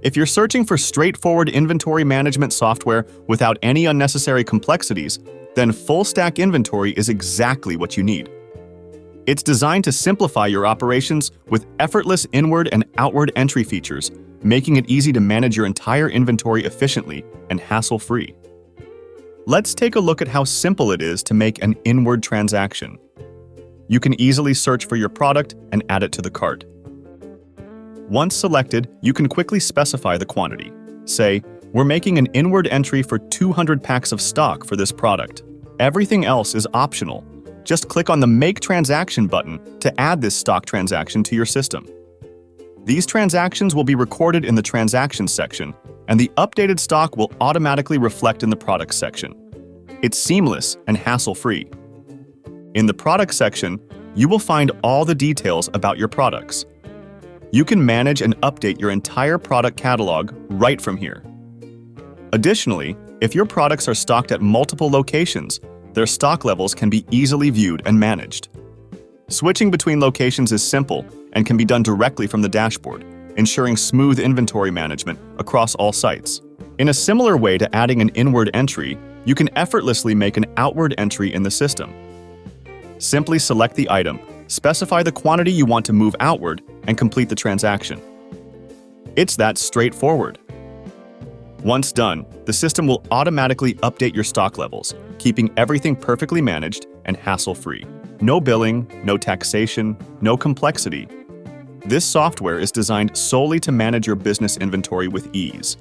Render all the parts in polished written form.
If you're searching for straightforward inventory management software without any unnecessary complexities, then FullStack Inventory is exactly what you need. It's designed to simplify your operations with effortless inward and outward entry features, making it easy to manage your entire inventory efficiently and hassle-free. Let's take a look at how simple it is to make an inward transaction. You can easily search for your product and add it to the cart. Once selected, you can quickly specify the quantity. Say, we're making an inward entry for 200 packs of stock for this product. Everything else is optional. Just click on the Make Transaction button to add this stock transaction to your system. These transactions will be recorded in the Transactions section, and the updated stock will automatically reflect in the Products section. It's seamless and hassle-free. In the Products section, you will find all the details about your products. You can manage and update your entire product catalog right from here. Additionally, if your products are stocked at multiple locations, their stock levels can be easily viewed and managed. Switching between locations is simple and can be done directly from the dashboard, ensuring smooth inventory management across all sites. In a similar way to adding an inward entry, you can effortlessly make an outward entry in the system. Simply select the item, specify the quantity you want to move outward, and complete the transaction. It's that straightforward. Once done, the system will automatically update your stock levels, keeping everything perfectly managed and hassle-free. No billing, no taxation, no complexity. This software is designed solely to manage your business inventory with ease.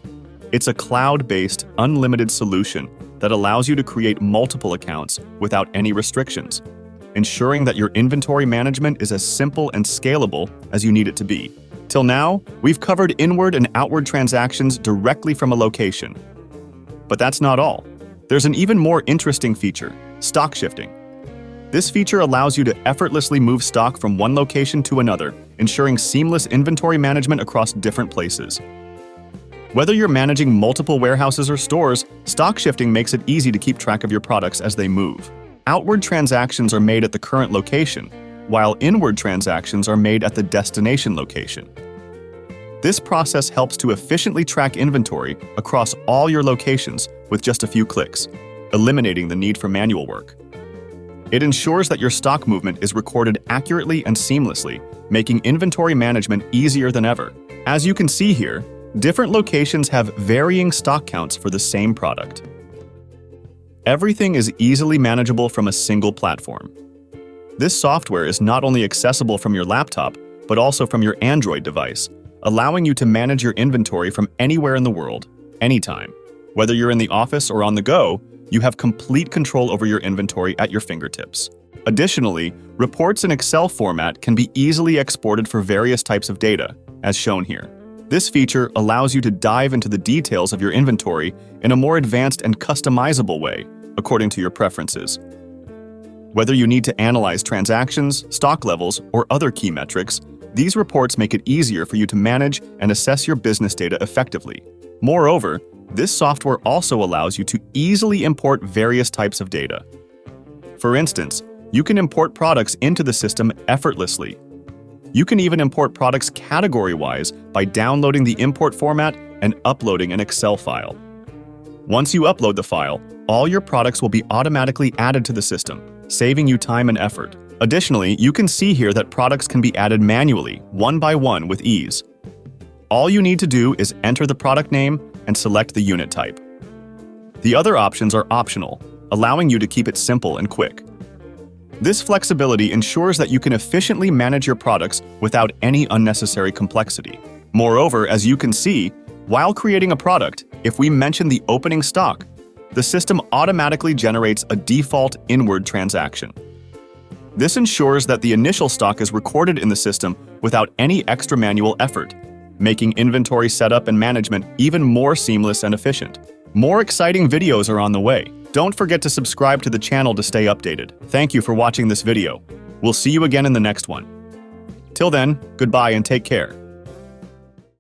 It's a cloud-based, unlimited solution that allows you to create multiple accounts without any restrictions, ensuring that your inventory management is as simple and scalable as you need it to be. Till now, we've covered inward and outward transactions directly from a location. But that's not all. There's an even more interesting feature, stock shifting. This feature allows you to effortlessly move stock from one location to another, ensuring seamless inventory management across different places. Whether you're managing multiple warehouses or stores, stock shifting makes it easy to keep track of your products as they move. Outward transactions are made at the current location, while inward transactions are made at the destination location. This process helps to efficiently track inventory across all your locations with just a few clicks, eliminating the need for manual work. It ensures that your stock movement is recorded accurately and seamlessly, making inventory management easier than ever. As you can see here, different locations have varying stock counts for the same product. Everything is easily manageable from a single platform. This software is not only accessible from your laptop, but also from your Android device, allowing you to manage your inventory from anywhere in the world, anytime. Whether you're in the office or on the go, you have complete control over your inventory at your fingertips. Additionally, reports in Excel format can be easily exported for various types of data, as shown here. This feature allows you to dive into the details of your inventory in a more advanced and customizable way, according to your preferences. Whether you need to analyze transactions, stock levels, or other key metrics, these reports make it easier for you to manage and assess your business data effectively. Moreover, this software also allows you to easily import various types of data. For instance, you can import products into the system effortlessly. You can even import products category-wise by downloading the import format and uploading an Excel file. Once you upload the file, all your products will be automatically added to the system, saving you time and effort. Additionally, you can see here that products can be added manually, one by one with ease. All you need to do is enter the product name and select the unit type. The other options are optional, allowing you to keep it simple and quick. This flexibility ensures that you can efficiently manage your products without any unnecessary complexity. Moreover, as you can see, while creating a product, if we mention the opening stock, the system automatically generates a default inward transaction. This ensures that the initial stock is recorded in the system without any extra manual effort, making inventory setup and management even more seamless and efficient. More exciting videos are on the way. Don't forget to subscribe to the channel to stay updated. Thank you for watching this video. We'll see you again in the next one. Till then, goodbye and take care.